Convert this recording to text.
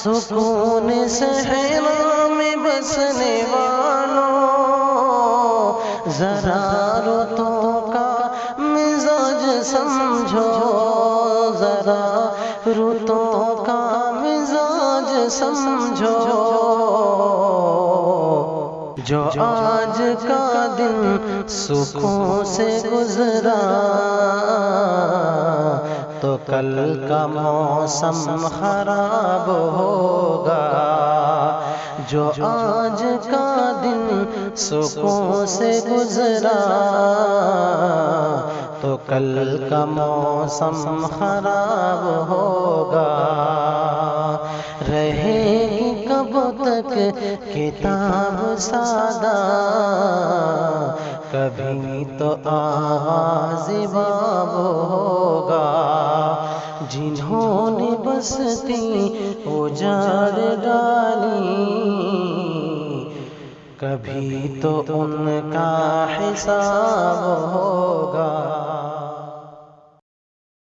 سکون صحرا میں بسنے والوں، ذرا رتوں کا مزاج سمجھو، ذرا رتوں کا مزاج سمجھو، جو آج کا دن سکون سے گزرا تو کل کا موسم خراب ہوگا، جو آج کا دن سکون سے گزرا تو کل کا موسم خراب ہوگا۔ رہے گی کب تک کتاب سادہ، کبھی تو آغاز باب ہوگا، جنہوں نے بستی اجاڑ ڈالی، کبھی تو ان کا حساب ہوگا۔